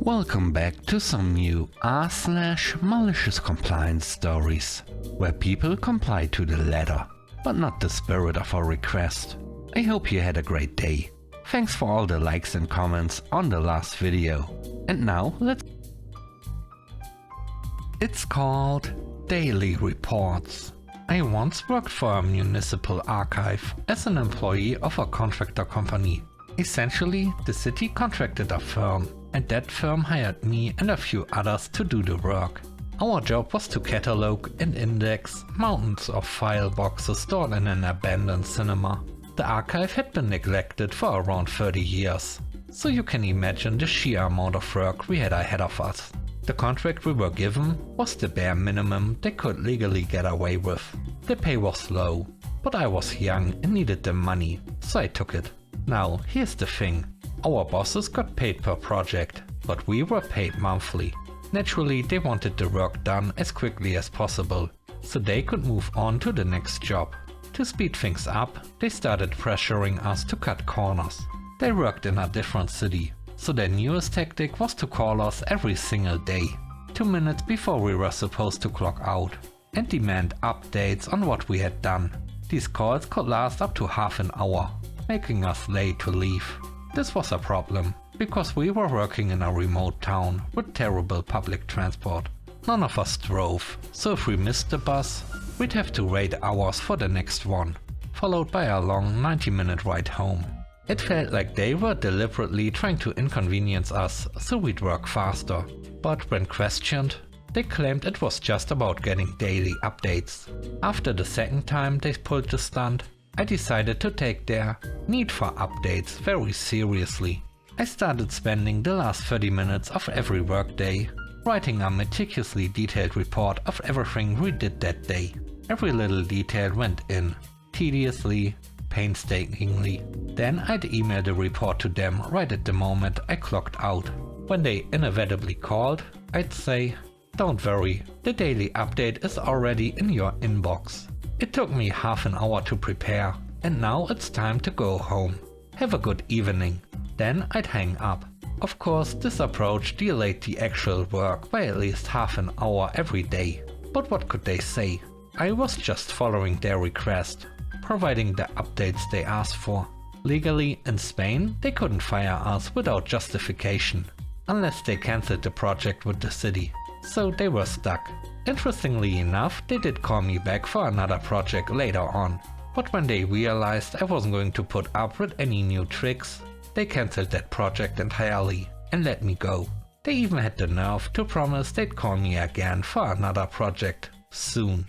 Welcome back to some new r/malicious compliance stories, where people comply to the letter, but not the spirit of a request. I hope you had a great day. Thanks for all the likes and comments on the last video. And now It's called Daily Reports. I once worked for a municipal archive as an employee of a contractor company. Essentially, the city contracted a firm, and that firm hired me and a few others to do the work. Our job was to catalog and index mountains of file boxes stored in an abandoned cinema. The archive had been neglected for around 30 years, so you can imagine the sheer amount of work we had ahead of us. The contract we were given was the bare minimum they could legally get away with. The pay was low, but I was young and needed the money, so I took it. Now, here's the thing. Our bosses got paid per project, but we were paid monthly. Naturally, they wanted the work done as quickly as possible, so they could move on to the next job. To speed things up, they started pressuring us to cut corners. They worked in a different city, so their newest tactic was to call us every single day, 2 minutes before we were supposed to clock out, and demand updates on what we had done. These calls could last up to half an hour, making us late to leave. This was a problem, because we were working in a remote town with terrible public transport. None of us drove, so if we missed the bus, we'd have to wait hours for the next one, followed by a long 90-minute ride home. It felt like they were deliberately trying to inconvenience us so we'd work faster, but when questioned, they claimed it was just about getting daily updates. After the second time they pulled the stunt, I decided to take their need for updates very seriously. I started spending the last 30 minutes of every workday writing a meticulously detailed report of everything we did that day. Every little detail went in, tediously, painstakingly. Then I'd email the report to them right at the moment I clocked out. When they inevitably called, I'd say, "Don't worry, the daily update is already in your inbox. It took me half an hour to prepare, and now it's time to go home. Have a good evening." Then I'd hang up. Of course, this approach delayed the actual work by at least half an hour every day. But what could they say? I was just following their request, providing the updates they asked for. Legally, in Spain, they couldn't fire us without justification, unless they cancelled the project with the city. So they were stuck. Interestingly enough, they did call me back for another project later on, but when they realized I wasn't going to put up with any new tricks, they cancelled that project entirely and let me go. They even had the nerve to promise they'd call me again for another project soon.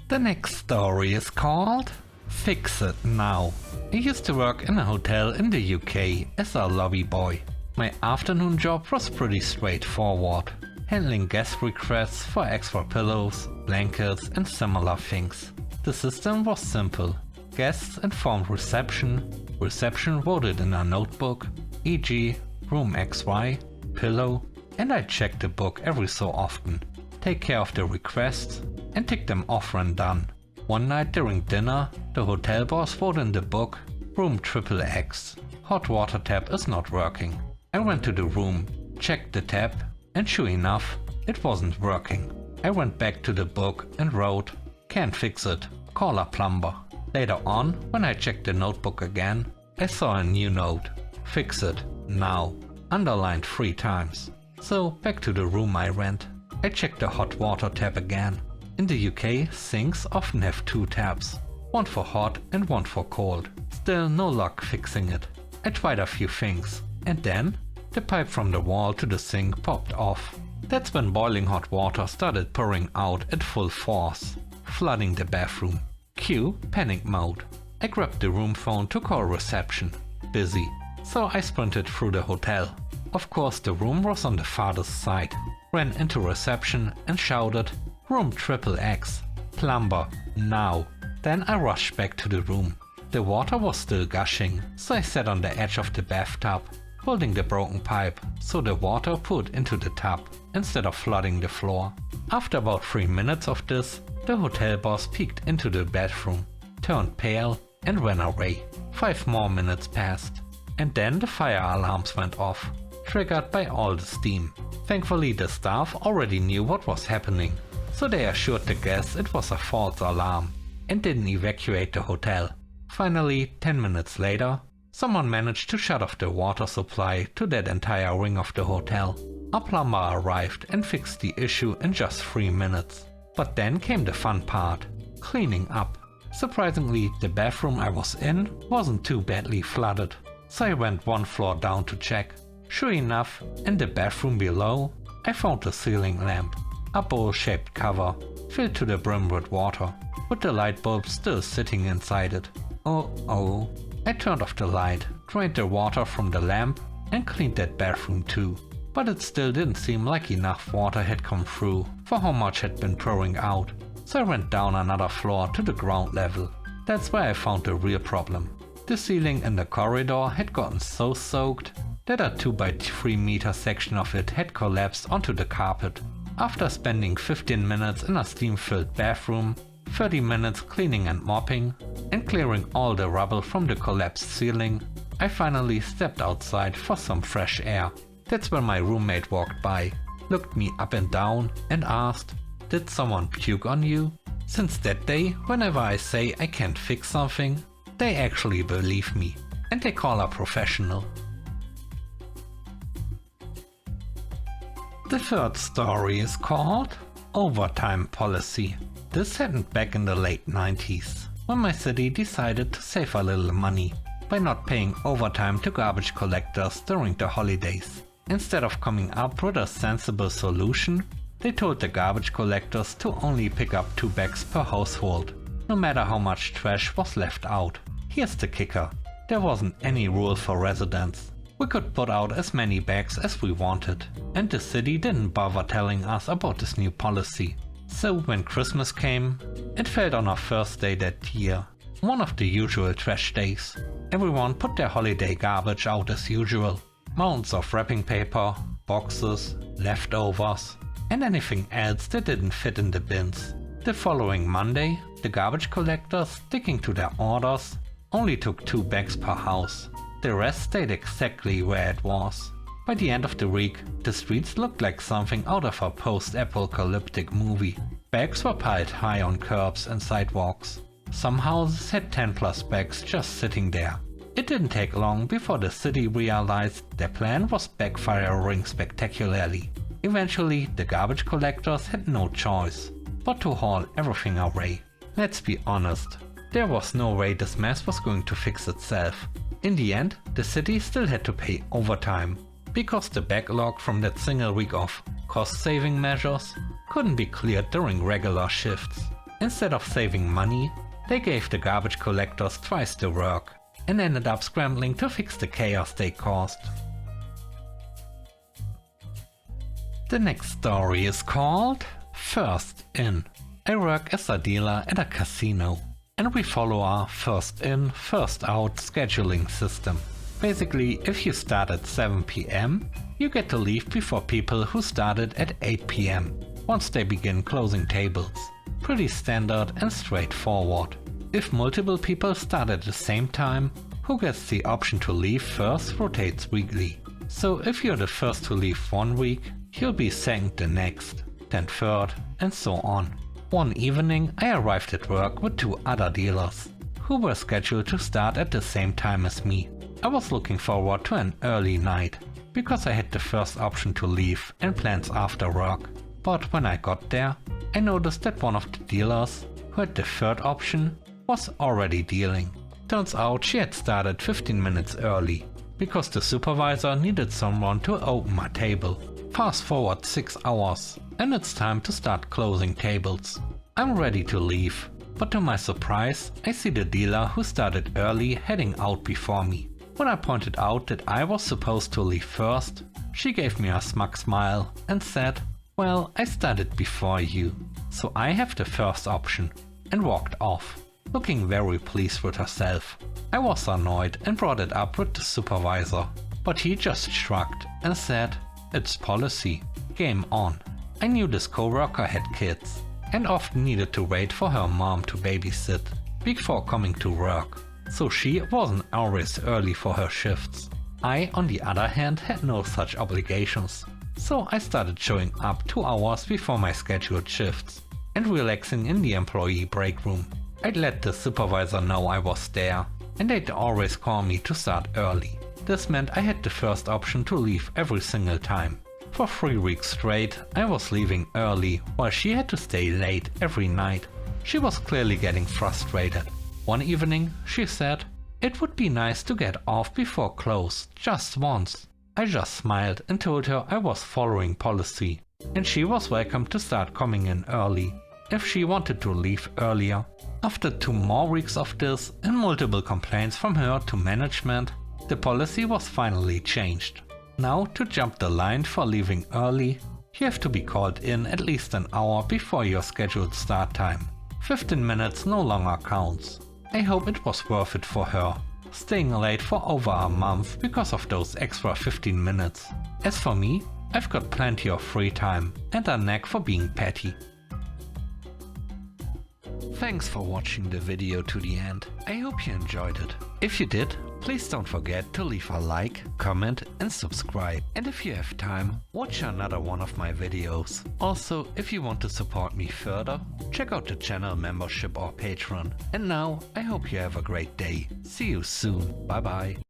The next story is called Fix It Now. I used to work in a hotel in the UK as a lobby boy. My afternoon job was pretty straightforward, handling guest requests for extra pillows, blankets and similar things. The system was simple. Guests informed reception wrote it in a notebook, e.g. room XY, pillow, and I checked the book every so often, take care of the requests, and tick them off when done. One night during dinner, the hotel boss wrote in the book, "Room XXX, hot water tap is not working." I went to the room, checked the tap, and sure enough, it wasn't working. I went back to the book and wrote, "Can't fix it, call a plumber." Later on, when I checked the notebook again, I saw a new note, "Fix it now," underlined 3 times. So back to the room I rent. I checked the hot water tap again. In the UK, sinks often have 2 taps, one for hot and one for cold. Still no luck fixing it. I tried a few things, and then the pipe from the wall to the sink popped off. That's when boiling hot water started pouring out at full force, flooding the bathroom. Cue panic mode. I grabbed the room phone to call reception. Busy, so I sprinted through the hotel. Of course, the room was on the farthest side. Ran into reception and shouted, "Room XXX, plumber, now." Then I rushed back to the room. The water was still gushing, so I sat on the edge of the bathtub, holding the broken pipe so the water poured into the tub instead of flooding the floor. After about 3 minutes of this, the hotel boss peeked into the bedroom, turned pale and ran away. 5 more minutes passed. and then the fire alarms went off, triggered by all the steam. Thankfully the staff already knew what was happening, so they assured the guests it was a false alarm and didn't evacuate the hotel. Finally, 10 minutes later, someone managed to shut off the water supply to that entire wing of the hotel. A plumber arrived and fixed the issue in just 3 minutes. But then came the fun part, cleaning up. Surprisingly, the bathroom I was in wasn't too badly flooded, so I went one floor down to check. Sure enough, in the bathroom below, I found a ceiling lamp, a bowl-shaped cover, filled to the brim with water, with the light bulb still sitting inside it. Oh. I turned off the light, drained the water from the lamp, and cleaned that bathroom too. But it still didn't seem like enough water had come through for how much had been pouring out, so I went down another floor to the ground level. That's where I found the real problem. The ceiling in the corridor had gotten so soaked that a 2 by 3 meter section of it had collapsed onto the carpet. After spending 15 minutes in a steam-filled bathroom, 30 minutes cleaning and mopping, and clearing all the rubble from the collapsed ceiling, I finally stepped outside for some fresh air. That's when my roommate walked by, looked me up and down and asked, "Did someone puke on you?" Since that day, whenever I say I can't fix something, they actually believe me, and they call a professional. The third story is called Overtime Policy. This happened back in the late 90s, when my city decided to save a little money by not paying overtime to garbage collectors during the holidays. Instead of coming up with a sensible solution, they told the garbage collectors to only pick up 2 bags per household, no matter how much trash was left out. Here's the kicker: there wasn't any rule for residents. We could put out as many bags as we wanted, and the city didn't bother telling us about this new policy. So when Christmas came, it fell on our first day that year, one of the usual trash days. Everyone put their holiday garbage out as usual. Mounds of wrapping paper, boxes, leftovers, and anything else that didn't fit in the bins. The following Monday, the garbage collectors, sticking to their orders, only took 2 bags per house. The rest stayed exactly where it was. By the end of the week, the streets looked like something out of a post-apocalyptic movie. Bags were piled high on curbs and sidewalks. Some houses had 10+ bags just sitting there. It didn't take long before the city realized their plan was backfiring spectacularly. Eventually, the garbage collectors had no choice but to haul everything away. Let's be honest, there was no way this mess was going to fix itself. In the end, the city still had to pay overtime, because the backlog from that single week of cost-saving measures couldn't be cleared during regular shifts. Instead of saving money, they gave the garbage collectors twice the work, and ended up scrambling to fix the chaos they caused. The next story is called First In. I work as a dealer at a casino, and we follow our first in, first out scheduling system. Basically, if you start at 7 PM, you get to leave before people who started at 8 PM, once they begin closing tables. Pretty standard and straightforward. If multiple people start at the same time, who gets the option to leave first rotates weekly. So if you're the first to leave one week, you'll be second the next, then third, and so on. One evening I arrived at work with 2 other dealers, who were scheduled to start at the same time as me. I was looking forward to an early night, because I had the first option to leave and plans after work. But when I got there, I noticed that one of the dealers, who had the third option, was already dealing. Turns out she had started 15 minutes early, because the supervisor needed someone to open my table. Fast forward 6 hours, and it's time to start closing tables. I'm ready to leave, but to my surprise, I see the dealer who started early heading out before me. When I pointed out that I was supposed to leave first, she gave me a smug smile and said, "Well, I started before you, so I have the first option," and walked off, looking very pleased with herself. I was annoyed and brought it up with the supervisor, but he just shrugged and said, "It's policy, game on." I knew this coworker had kids and often needed to wait for her mom to babysit before coming to work. so she wasn't always early for her shifts. I, on the other hand, had no such obligations, so I started showing up 2 hours before my scheduled shifts and relaxing in the employee break room. I'd let the supervisor know I was there, and they'd always call me to start early. This meant I had the first option to leave every single time. For 3 weeks straight, I was leaving early while she had to stay late every night. She was clearly getting frustrated. One evening, she said, "It would be nice to get off before close, just once." I just smiled and told her I was following policy, and she was welcome to start coming in early if she wanted to leave earlier. After 2 more weeks of this and multiple complaints from her to management, the policy was finally changed. Now, to jump the line for leaving early, you have to be called in at least an hour before your scheduled start time. 15 minutes no longer counts. I hope it was worth it for her, staying late for over a month because of those extra 15 minutes. As for me, I've got plenty of free time and a knack for being petty. Thanks for watching the video to the end. I hope you enjoyed it. If you did, please don't forget to leave a like, comment and subscribe. And if you have time, watch another one of my videos. Also, if you want to support me further, check out the channel membership or Patreon. And now, I hope you have a great day. See you soon. Bye bye.